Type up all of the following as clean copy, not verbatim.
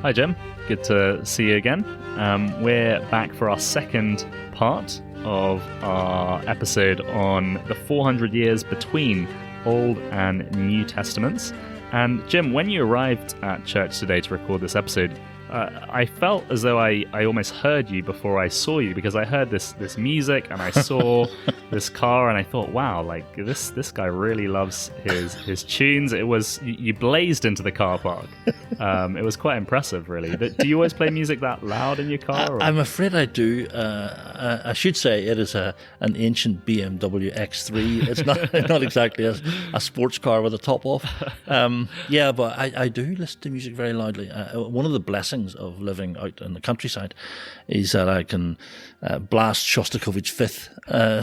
Hi, Jim. Good to see you again. We're back for our second part of our episode on the 400 years between Old and New Testaments. And Jim, when you arrived at church today to record this episode, I felt as though I almost heard you before I saw you, because I heard this music and I saw this car and I thought, wow, like this guy really loves his tunes. It was, you blazed into the car park. It was quite impressive, really. Do you always play music that loud in your car? Or? I'm afraid I do. I should say it is an ancient BMW X3. It's not exactly a sports car with a top off. Yeah, but I do listen to music very loudly. One of the blessings of living out in the countryside is that I can blast Shostakovich Fifth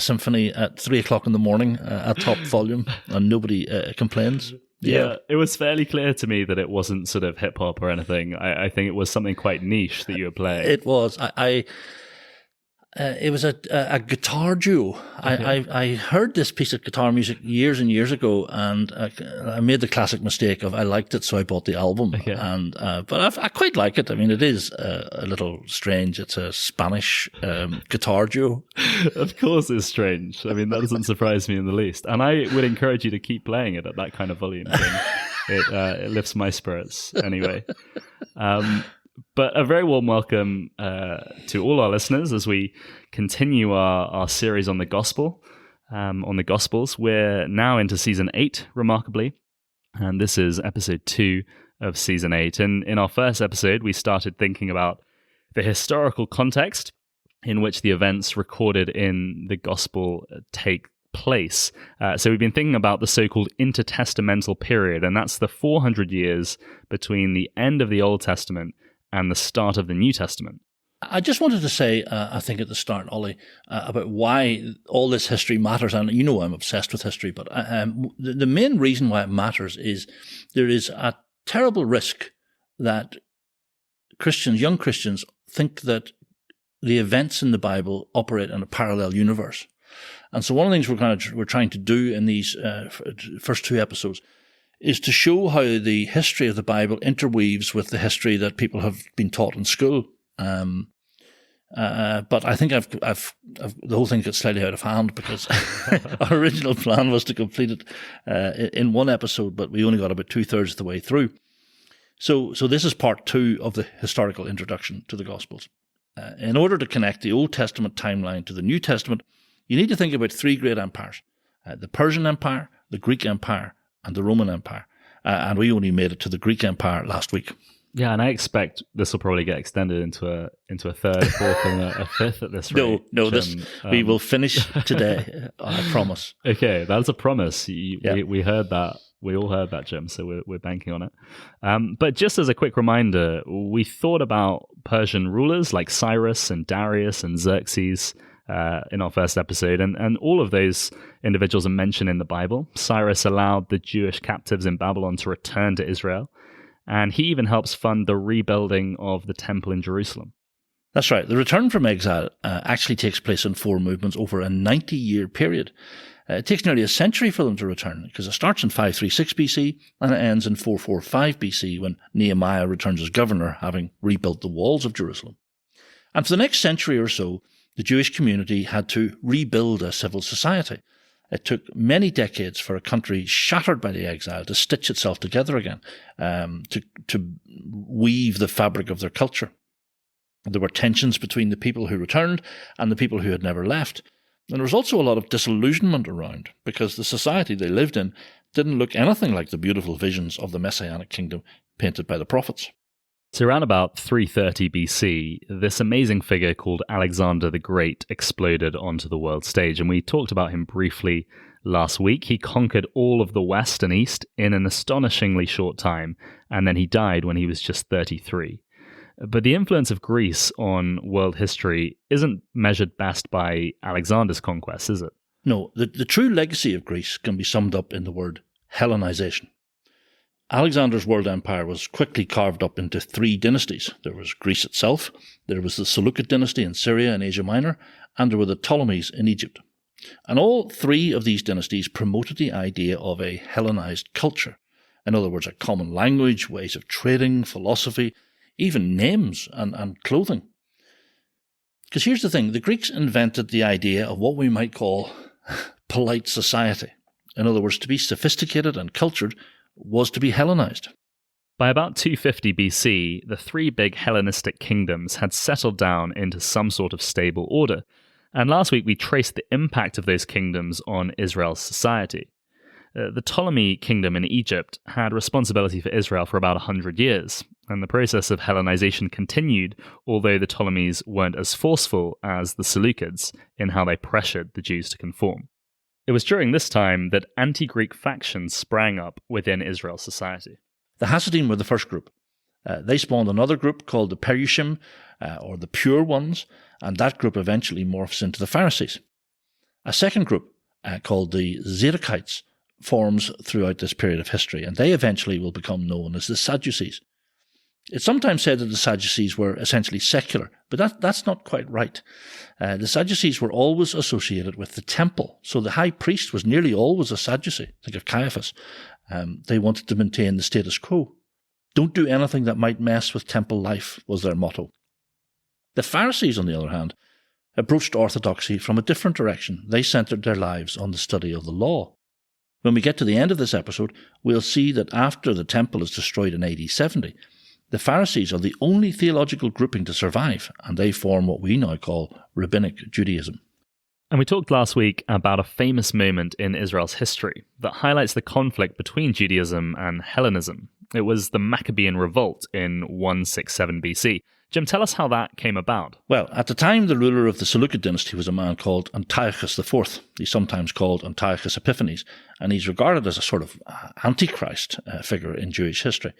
Symphony at 3 o'clock in the morning at top volume, and nobody complains. Yeah, it was fairly clear to me that it wasn't sort of hip hop or anything. I think it was something quite niche that you were playing. It was. It was a guitar duo. Okay. I heard this piece of guitar music years and years ago, and I made the classic mistake of I liked it, so I bought the album. Okay. But I quite like it. I mean, it is a little strange. It's a Spanish guitar duo. Of course, it's strange. I mean, that doesn't surprise me in the least. And I would encourage you to keep playing it at that kind of volume. It lifts my spirits anyway. But a very warm welcome to all our listeners as we continue our series on the gospel, on the Gospels. We're now into season 8, remarkably, and this is episode 2 of season 8. And in our first episode, we started thinking about the historical context in which the events recorded in the gospel take place. So we've been thinking about the so-called intertestamental period, and that's the 400 years between the end of the Old Testament and the start of the New Testament. I just wanted to say, I think at the start, Ollie, about why all this history matters. And you know I'm obsessed with history, but the main reason why it matters is there is a terrible risk that young Christians, think that the events in the Bible operate in a parallel universe. And so one of the things we're trying to do in these first 2 episodes is to show how the history of the Bible interweaves with the history that people have been taught in school. But I think I've the whole thing gets slightly out of hand, because our original plan was to complete it in 1 episode, but we only got about 2/3 of the way through. So this is part 2 of the historical introduction to the Gospels. In order to connect the Old Testament timeline to the New Testament, you need to think about 3 great empires: the Persian Empire, the Greek Empire, and the Roman Empire. And we only made it to the Greek Empire last week. Yeah, and I expect this will probably get extended into a third, fourth, and a fifth at this rate. No, we will finish today. I promise. Okay, that's a promise. We heard that. We all heard that, Jim. So we're banking on it. But just as a quick reminder, we thought about Persian rulers like Cyrus and Darius and Xerxes in our first episode, and all of those individuals are mentioned in the Bible. Cyrus allowed the Jewish captives in Babylon to return to Israel, and he even helps fund the rebuilding of the temple in Jerusalem. That's right. The return from exile actually takes place in 4 movements over a 90-year period. It takes nearly a century for them to return, because it starts in 536 BC and it ends in 445 BC when Nehemiah returns as governor, having rebuilt the walls of Jerusalem. And for the next century or so, the Jewish community had to rebuild a civil society. It took many decades for a country shattered by the exile to stitch itself together again, to weave the fabric of their culture. There were tensions between the people who returned and the people who had never left. And there was also a lot of disillusionment around, because the society they lived in didn't look anything like the beautiful visions of the Messianic kingdom painted by the prophets. So around about 330 BC, this amazing figure called Alexander the Great exploded onto the world stage, and we talked about him briefly last week. He conquered all of the West and East in an astonishingly short time, and then he died when he was just 33. But the influence of Greece on world history isn't measured best by Alexander's conquests, is it? No, the true legacy of Greece can be summed up in the word Hellenization. Alexander's world empire was quickly carved up into 3 dynasties. There was Greece itself, there was the Seleucid dynasty in Syria and Asia Minor, and there were the Ptolemies in Egypt. And all 3 of these dynasties promoted the idea of a Hellenized culture. In other words, a common language, ways of trading, philosophy, even names and clothing. Because here's the thing, the Greeks invented the idea of what we might call polite society. In other words, to be sophisticated and cultured was to be Hellenized. By about 250 BC, the three big Hellenistic kingdoms had settled down into some sort of stable order. And last week we traced the impact of those kingdoms on Israel's society. The Ptolemy kingdom in Egypt had responsibility for Israel for about 100 years, and the process of Hellenization continued, although the Ptolemies weren't as forceful as the Seleucids in how they pressured the Jews to conform. It was during this time that anti-Greek factions sprang up within Israel's society. The Hasidim were the first group. They spawned another group called the Perushim, or the Pure Ones, and that group eventually morphs into the Pharisees. A second group, called the Zadokites, forms throughout this period of history, and they eventually will become known as the Sadducees. It's sometimes said that the Sadducees were essentially secular, but that's not quite right. The Sadducees were always associated with the temple, so the high priest was nearly always a Sadducee. Think of Caiaphas. They wanted to maintain the status quo. Don't do anything that might mess with temple life was their motto. The Pharisees, on the other hand, approached orthodoxy from a different direction. They centered their lives on the study of the law. When we get to the end of this episode, we'll see that after the temple is destroyed in AD 70, the Pharisees are the only theological grouping to survive, and they form what we now call Rabbinic Judaism. And we talked last week about a famous moment in Israel's history that highlights the conflict between Judaism and Hellenism. It was the Maccabean Revolt in 167 BC. Jim, tell us how that came about. Well, at the time, the ruler of the Seleucid dynasty was a man called Antiochus IV. He's sometimes called Antiochus Epiphanes, and he's regarded as a sort of antichrist figure in Jewish history.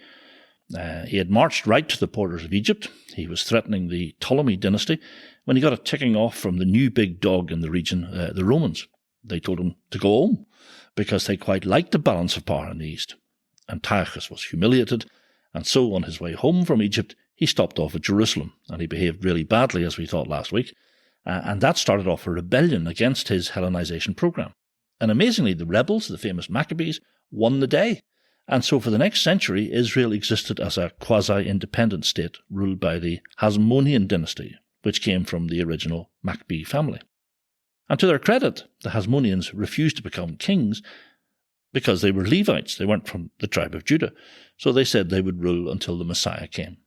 He had marched right to the borders of Egypt. He was threatening the Ptolemy dynasty when he got a ticking off from the new big dog in the region, the Romans. They told him to go home because they quite liked the balance of power in the east. Antiochus was humiliated, and so on his way home from Egypt, he stopped off at Jerusalem, and he behaved really badly, as we thought last week, and that started off a rebellion against his Hellenization program. And amazingly, the rebels, the famous Maccabees, won the day. And so for the next century, Israel existed as a quasi-independent state ruled by the Hasmonean dynasty, which came from the original Maccabee family. And to their credit, the Hasmoneans refused to become kings because they were Levites. They weren't from the tribe of Judah. So they said they would rule until the Messiah came.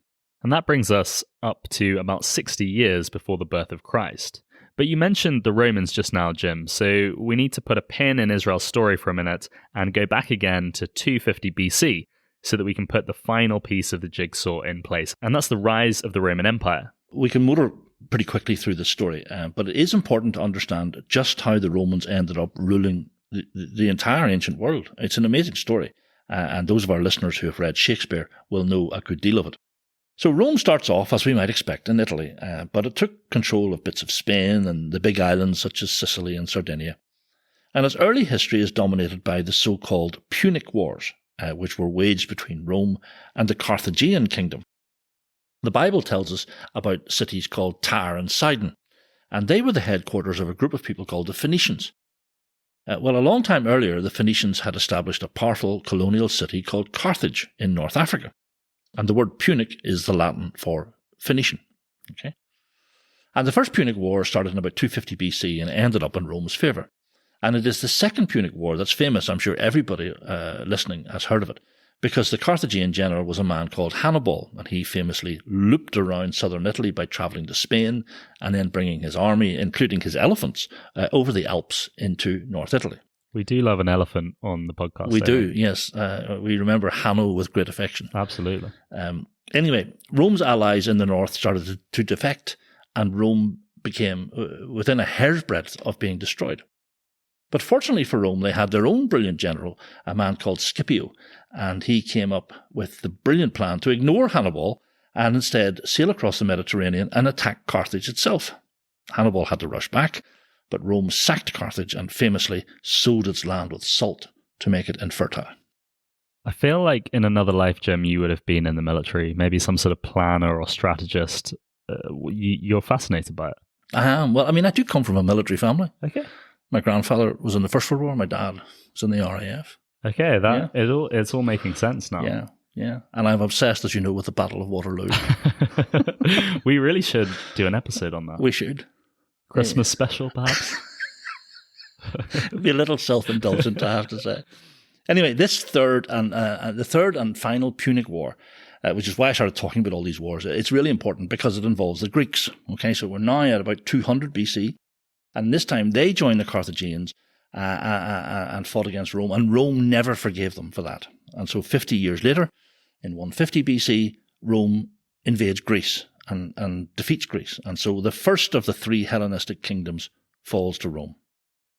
And that brings us up to about 60 years before the birth of Christ. But you mentioned the Romans just now, Jim, so we need to put a pin in Israel's story for a minute and go back again to 250 BC so that we can put the final piece of the jigsaw in place, and that's the rise of the Roman Empire. We can motor pretty quickly through this story, but it is important to understand just how the Romans ended up ruling the entire ancient world. It's an amazing story, and those of our listeners who have read Shakespeare will know a good deal of it. So Rome starts off, as we might expect, in Italy, but it took control of bits of Spain and the big islands such as Sicily and Sardinia. And its early history is dominated by the so-called Punic Wars, which were waged between Rome and the Carthaginian kingdom. The Bible tells us about cities called Tyre and Sidon, and they were the headquarters of a group of people called the Phoenicians. Well, a long time earlier, the Phoenicians had established a powerful colonial city called Carthage in North Africa. And the word Punic is the Latin for Phoenician. Okay? And the First Punic War started in about 250 BC and ended up in Rome's favour. And it is the Second Punic War that's famous. I'm sure everybody listening has heard of it, because the Carthaginian general was a man called Hannibal, and he famously looped around southern Italy by travelling to Spain and then bringing his army, including his elephants, over the Alps into North Italy. We do love an elephant on the podcast. We do, yes. We remember Hanno with great affection. Absolutely. Anyway, Rome's allies in the north started to defect, and Rome became within a hair's breadth of being destroyed. But fortunately for Rome, they had their own brilliant general, a man called Scipio, and he came up with the brilliant plan to ignore Hannibal and instead sail across the Mediterranean and attack Carthage itself. Hannibal had to rush back, but Rome sacked Carthage and famously sowed its land with salt to make it infertile. I feel like in another life, Jim, you would have been in the military, maybe some sort of planner or strategist. You're fascinated by it. I am. Well, I mean, I do come from a military family. Okay. My grandfather was in the First World War. My dad was in the RAF. Okay, it's all making sense now. Yeah, and I'm obsessed, as you know, with the Battle of Waterloo. We really should do an episode on that. We should. Christmas special, perhaps? It'd be a little self-indulgent, I have to say. Anyway, this the third and final Punic War, which is why I started talking about all these wars, it's really important because it involves the Greeks. Okay, so we're now at about 200 BC, and this time they joined the Carthaginians and fought against Rome, and Rome never forgave them for that. And so 50 years later, in 150 BC, Rome invades Greece and defeats Greece. And so the first of the three Hellenistic kingdoms falls to Rome.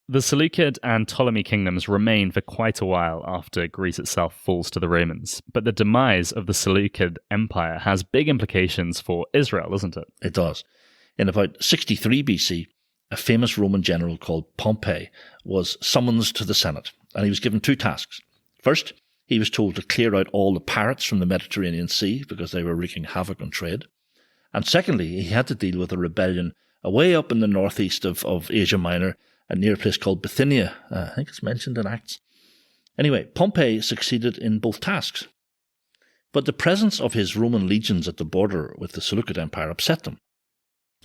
The Seleucid and Ptolemy kingdoms remain for quite a while after Greece itself falls to the Romans. But the demise of the Seleucid Empire has big implications for Israel, doesn't it? It does. In about 63 BC, a famous Roman general called Pompey was summoned to the Senate, and he was given two tasks. First, he was told to clear out all the pirates from the Mediterranean Sea because they were wreaking havoc on trade. And secondly, he had to deal with a rebellion away up in the northeast of Asia Minor, near a place called Bithynia. I think it's mentioned in Acts. Anyway, Pompey succeeded in both tasks. But the presence of his Roman legions at the border with the Seleucid Empire upset them.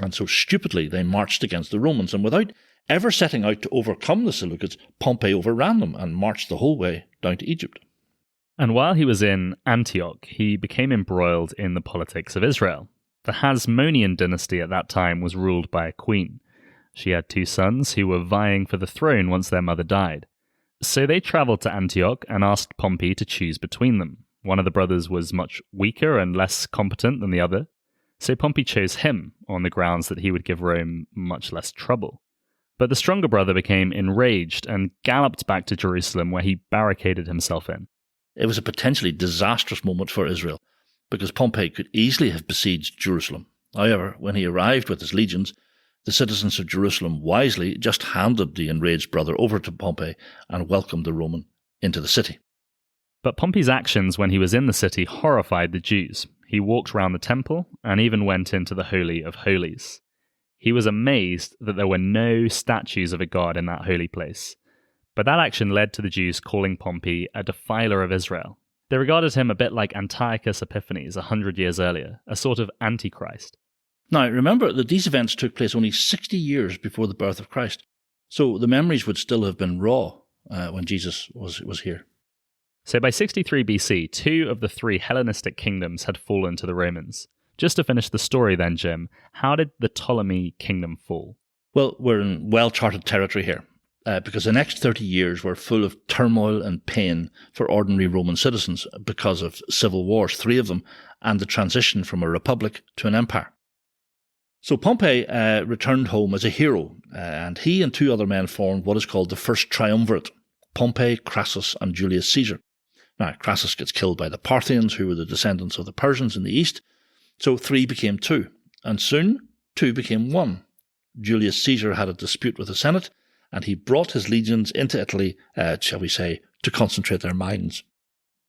And so stupidly they marched against the Romans, and without ever setting out to overcome the Seleucids, Pompey overran them and marched the whole way down to Egypt. And while he was in Antioch, he became embroiled in the politics of Israel. The Hasmonean dynasty at that time was ruled by a queen. She had two sons who were vying for the throne once their mother died. So they travelled to Antioch and asked Pompey to choose between them. One of the brothers was much weaker and less competent than the other, so Pompey chose him on the grounds that he would give Rome much less trouble. But the stronger brother became enraged and galloped back to Jerusalem, where he barricaded himself in. It was a potentially disastrous moment for Israel, because Pompey could easily have besieged Jerusalem. However, when he arrived with his legions, the citizens of Jerusalem wisely just handed the enraged brother over to Pompey and welcomed the Roman into the city. But Pompey's actions when he was in the city horrified the Jews. He walked round the temple and even went into the Holy of Holies. He was amazed that there were no statues of a god in that holy place. But that action led to the Jews calling Pompey a defiler of Israel. They regarded him a bit like Antiochus Epiphanes 100 years earlier, a sort of antichrist. Now, remember that these events took place only 60 years before the birth of Christ, so the memories would still have been raw when Jesus was here. So by 63 BC, two of the three Hellenistic kingdoms had fallen to the Romans. Just to finish the story then, Jim, how did the Ptolemy kingdom fall? Well, we're in well-charted territory here, because the next 30 years were full of turmoil and pain for ordinary Roman citizens because of civil wars, 3 of them, and the transition from a republic to an empire. So Pompey returned home as a hero, and he and 2 other men formed what is called the First Triumvirate, Pompey, Crassus, and Julius Caesar. Now, Crassus gets killed by the Parthians, who were the descendants of the Persians in the east, so 3 became 2, and soon 2 became 1. Julius Caesar had a dispute with the Senate, and he brought his legions into Italy, shall we say, to concentrate their minds.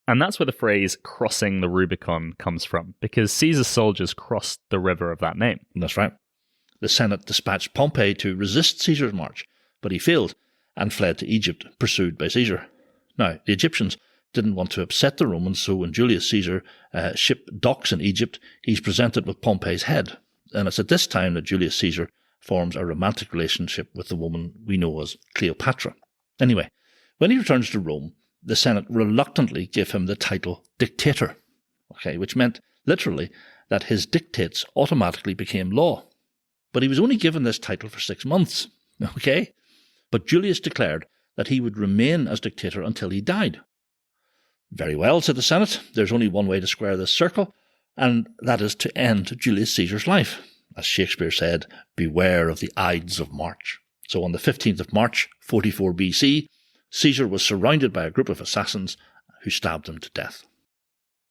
And that's where the phrase crossing the Rubicon comes from, because Caesar's soldiers crossed the river of that name. That's right. The Senate dispatched Pompey to resist Caesar's march, but he failed and fled to Egypt, pursued by Caesar. Now, the Egyptians didn't want to upset the Romans, so when Julius Caesar ship docks in Egypt, he's presented with Pompey's head. And it's at this time that Julius Caesar forms a romantic relationship with the woman we know as Cleopatra. Anyway, when he returns to Rome, the Senate reluctantly gave him the title dictator, which meant literally that his dictates automatically became law. But he was only given this title for 6 months, But Julius declared that he would remain as dictator until he died. Very well, said the Senate, there's only one way to square this circle, and that is to end Julius Caesar's life. As Shakespeare said, beware of the Ides of March. So on the 15th of March, 44 BC, Caesar was surrounded by a group of assassins who stabbed him to death.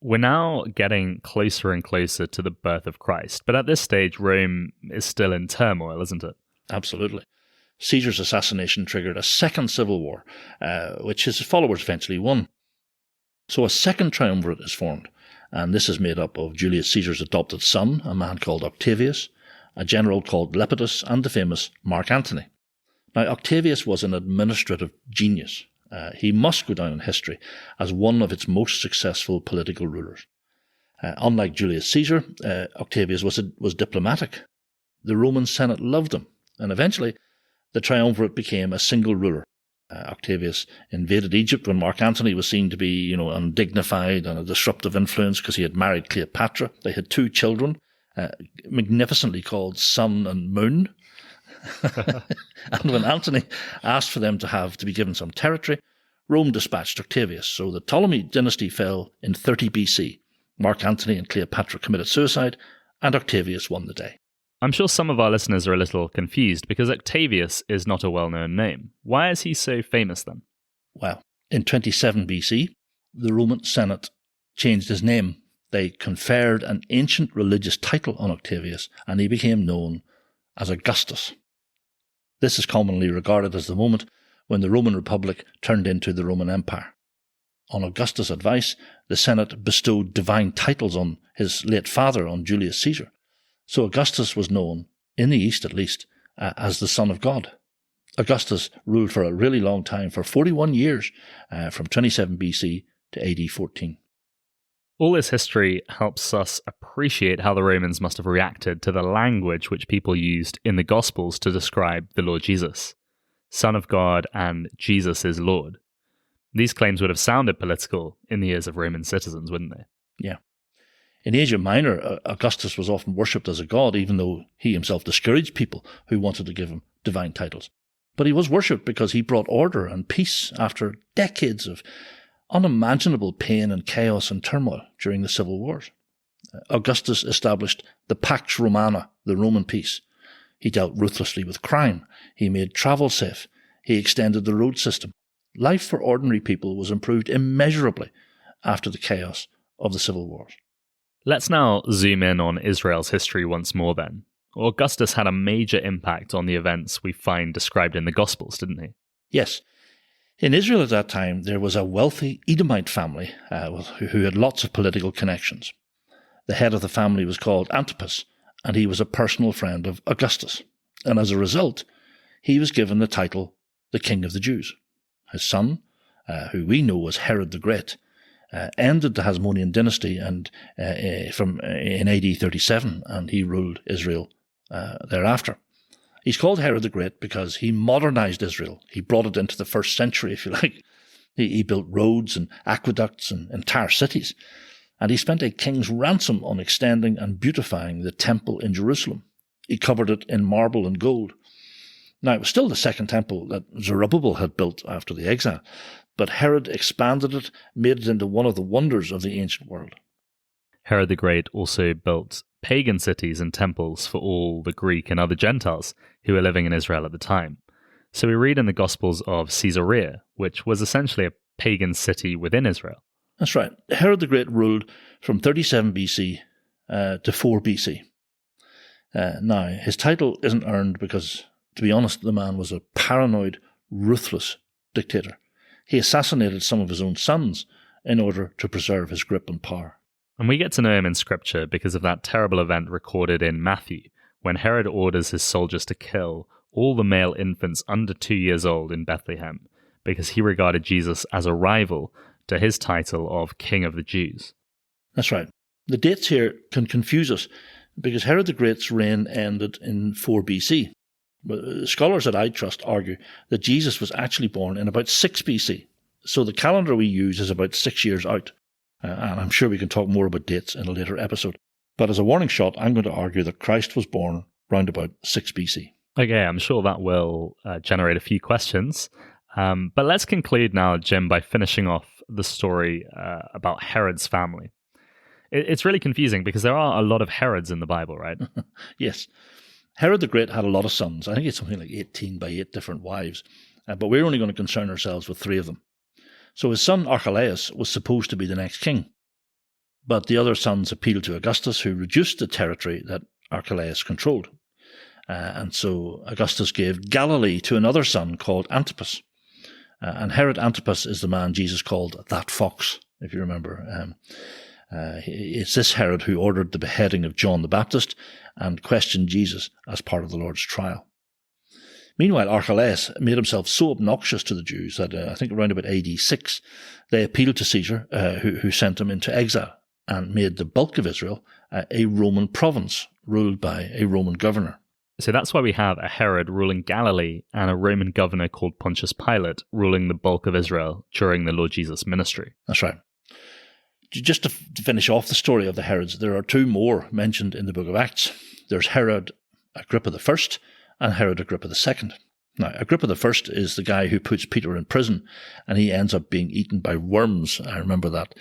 We're now getting closer and closer to the birth of Christ, but at this stage, Rome is still in turmoil, isn't it? Absolutely. Caesar's assassination triggered a second civil war, which his followers eventually won. So a second triumvirate is formed, and this is made up of Julius Caesar's adopted son, a man called Octavius, a general called Lepidus, and the famous Mark Antony. Now, Octavius was an administrative genius, He must go down in history as one of its most successful political rulers. Unlike Julius Caesar, Octavius was diplomatic. The Roman Senate loved him, and eventually the triumvirate became a single ruler. Octavius invaded Egypt when Mark Antony was seen to be, undignified and a disruptive influence because he had married Cleopatra. They had 2 children, magnificently called Sun and Moon. And when Antony asked for them to be given some territory, Rome dispatched Octavius. So the Ptolemy dynasty fell in 30 BC. Mark Antony and Cleopatra committed suicide, and Octavius won the day. I'm sure some of our listeners are a little confused because Octavius is not a well-known name. Why is he so famous then? Well, in 27 BC, the Roman Senate changed his name. They conferred an ancient religious title on Octavius, and he became known as Augustus. This is commonly regarded as the moment when the Roman Republic turned into the Roman Empire. On Augustus' advice, the Senate bestowed divine titles on his late father, on Julius Caesar. So Augustus was known, in the East at least, as the Son of God. Augustus ruled for a really long time, for 41 years, from 27 BC to AD 14. All this history helps us appreciate how the Romans must have reacted to the language which people used in the Gospels to describe the Lord Jesus, Son of God and Jesus is Lord. These claims would have sounded political in the ears of Roman citizens, wouldn't they? Yeah. In Asia Minor, Augustus was often worshipped as a god, even though he himself discouraged people who wanted to give him divine titles. But he was worshipped because he brought order and peace after decades of unimaginable pain and chaos and turmoil during the civil wars. Augustus established the Pax Romana, the Roman peace. He dealt ruthlessly with crime. He made travel safe. He extended the road system. Life for ordinary people was improved immeasurably after the chaos of the civil wars. Let's now zoom in on Israel's history once more then. Augustus had a major impact on the events we find described in the Gospels, didn't he? Yes. In Israel at that time, there was a wealthy Edomite family who had lots of political connections. The head of the family was called Antipas, and he was a personal friend of Augustus. And as a result, he was given the title the King of the Jews. His son, who we know as Herod the Great, ended the Hasmonean dynasty in AD 37, and he ruled Israel thereafter. He's called Herod the Great because he modernized Israel. He brought it into the first century, if you like. He built roads and aqueducts and entire cities. And he spent a king's ransom on extending and beautifying the temple in Jerusalem. He covered it in marble and gold. Now, it was still the second temple that Zerubbabel had built after the exile, but Herod expanded it, made it into one of the wonders of the ancient world. Herod the Great also built pagan cities and temples for all the Greek and other Gentiles who were living in Israel at the time. So we read in the Gospels of Caesarea, which was essentially a pagan city within Israel. That's right. Herod the Great ruled from 37 BC to 4 BC. Now, his title isn't earned because, to be honest, the man was a paranoid, ruthless dictator. He assassinated some of his own sons in order to preserve his grip on power. And we get to know him in Scripture because of that terrible event recorded in Matthew, when Herod orders his soldiers to kill all the male infants under 2 years old in Bethlehem, because he regarded Jesus as a rival to his title of King of the Jews. That's right. The dates here can confuse us, because Herod the Great's reign ended in 4 BC. But scholars that I trust argue that Jesus was actually born in about 6 BC. So the calendar we use is about 6 years out. And I'm sure we can talk more about dates in a later episode. But as a warning shot, I'm going to argue that Christ was born round about 6 BC. Okay, I'm sure that will generate a few questions. But let's conclude now, Jim, by finishing off the story about Herod's family. It's really confusing because there are a lot of Herods in the Bible, right? Yes. Herod the Great had a lot of sons. I think it's something like 18 by 8 different wives. But we're only going to concern ourselves with 3 of them. So his son Archelaus was supposed to be the next king. But the other sons appealed to Augustus, who reduced the territory that Archelaus controlled. And so Augustus gave Galilee to another son called Antipas. And Herod Antipas is the man Jesus called that fox, if you remember. It's this Herod who ordered the beheading of John the Baptist and questioned Jesus as part of the Lord's trial. Meanwhile, Archelaus made himself so obnoxious to the Jews that I think around about AD 6, they appealed to Caesar, who sent them into exile and made the bulk of Israel a Roman province ruled by a Roman governor. So that's why we have a Herod ruling Galilee and a Roman governor called Pontius Pilate ruling the bulk of Israel during the Lord Jesus' ministry. That's right. Just to finish off the story of the Herods, there are two more mentioned in the book of Acts. There's Herod Agrippa I and Herod Agrippa II. Now, Agrippa I is the guy who puts Peter in prison, and he ends up being eaten by worms. I remember that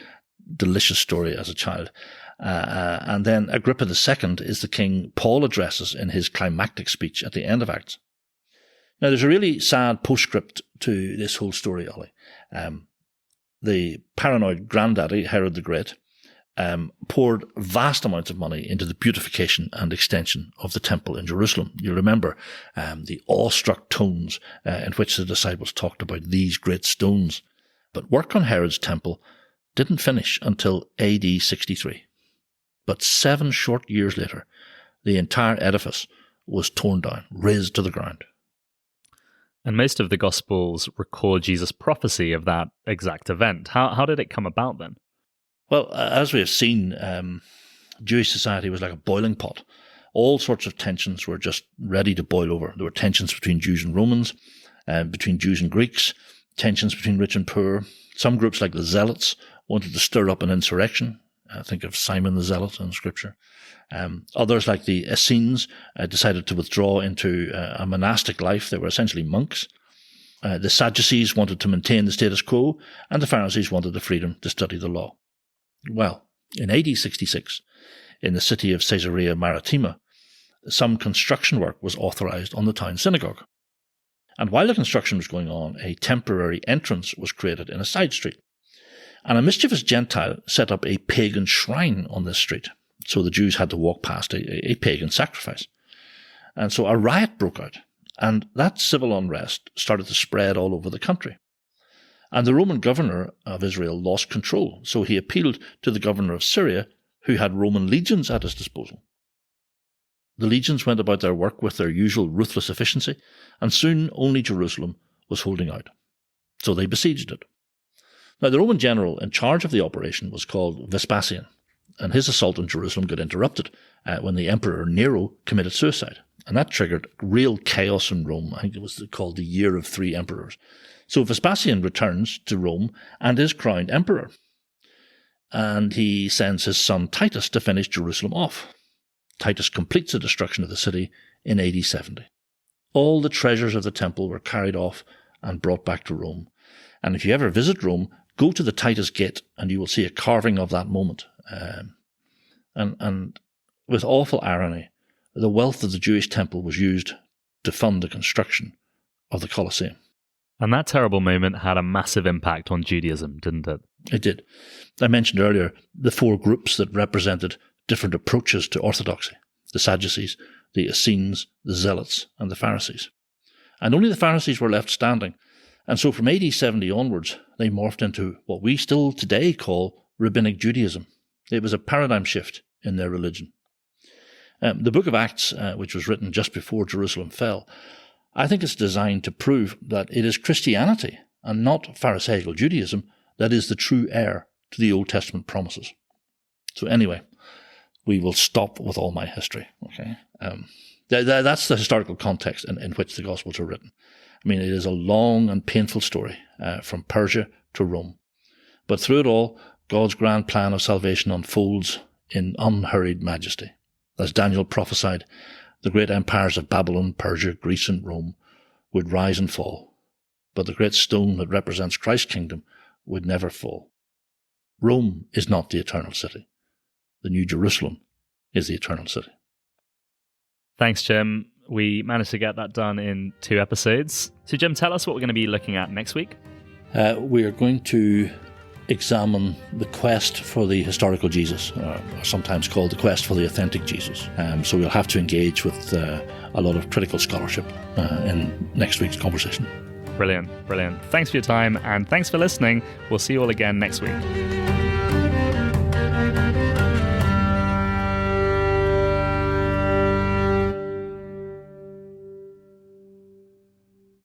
delicious story as a child. And then Agrippa II is the king Paul addresses in his climactic speech at the end of Acts. Now, there's a really sad postscript to this whole story, Ollie. The paranoid granddaddy, Herod the Great, poured vast amounts of money into the beautification and extension of the temple in Jerusalem. You remember the awestruck tones in which the disciples talked about these great stones. But work on Herod's temple didn't finish until AD 63. But 7 short years later, the entire edifice was torn down, razed to the ground. And most of the Gospels record Jesus' prophecy of that exact event. How did it come about then? Well, as we have seen, Jewish society was like a boiling pot. All sorts of tensions were just ready to boil over. There were tensions between Jews and Romans, between Jews and Greeks, tensions between rich and poor. Some groups, like the Zealots, wanted to stir up an insurrection. Think of Simon the Zealot in Scripture. Others, like the Essenes, decided to withdraw into a monastic life. They were essentially monks. The Sadducees wanted to maintain the status quo, and the Pharisees wanted the freedom to study the law. Well, in AD 66, in the city of Caesarea Maritima, some construction work was authorized on the town synagogue. And while the construction was going on, a temporary entrance was created in a side street. And a mischievous Gentile set up a pagan shrine on this street. So the Jews had to walk past a pagan sacrifice. And so a riot broke out. And that civil unrest started to spread all over the country. And the Roman governor of Israel lost control. So he appealed to the governor of Syria, who had Roman legions at his disposal. The legions went about their work with their usual ruthless efficiency, and soon only Jerusalem was holding out. So they besieged it. Now, the Roman general in charge of the operation was called Vespasian, and his assault on Jerusalem got interrupted when the Emperor Nero committed suicide. And that triggered real chaos in Rome. I think it was called the Year of 3 Emperors. So Vespasian returns to Rome and is crowned emperor. And he sends his son Titus to finish Jerusalem off. Titus completes the destruction of the city in AD 70. All the treasures of the temple were carried off and brought back to Rome. And if you ever visit Rome, go to the Titus Gate and you will see a carving of that moment. And with awful irony, the wealth of the Jewish temple was used to fund the construction of the Colosseum. And that terrible moment had a massive impact on Judaism, didn't it? It did. I mentioned earlier the 4 groups that represented different approaches to orthodoxy: the Sadducees, the Essenes, the Zealots, and the Pharisees. And only the Pharisees were left standing. And so from AD 70 onwards, they morphed into what we still today call Rabbinic Judaism. It was a paradigm shift in their religion. The book of Acts, which was written just before Jerusalem fell, I think it's designed to prove that it is Christianity and not Pharisaical Judaism that is the true heir to the Old Testament promises. So anyway, we will stop with all my history. Okay, that's the historical context in which the Gospels are written. I mean, it is a long and painful story from Persia to Rome. But through it all, God's grand plan of salvation unfolds in unhurried majesty. As Daniel prophesied, the great empires of Babylon, Persia, Greece, and Rome would rise and fall. But the great stone that represents Christ's kingdom would never fall. Rome is not the eternal city. The New Jerusalem is the eternal city. Thanks, Jim. We managed to get that done in 2 episodes. So, Jim, tell us what we're going to be looking at next week. We are going to examine the quest for the historical Jesus, or sometimes called the quest for the authentic Jesus. So we'll have to engage with a lot of critical scholarship in next week's conversation. Brilliant, brilliant. Thanks for your time, and thanks for listening. We'll see you all again next week.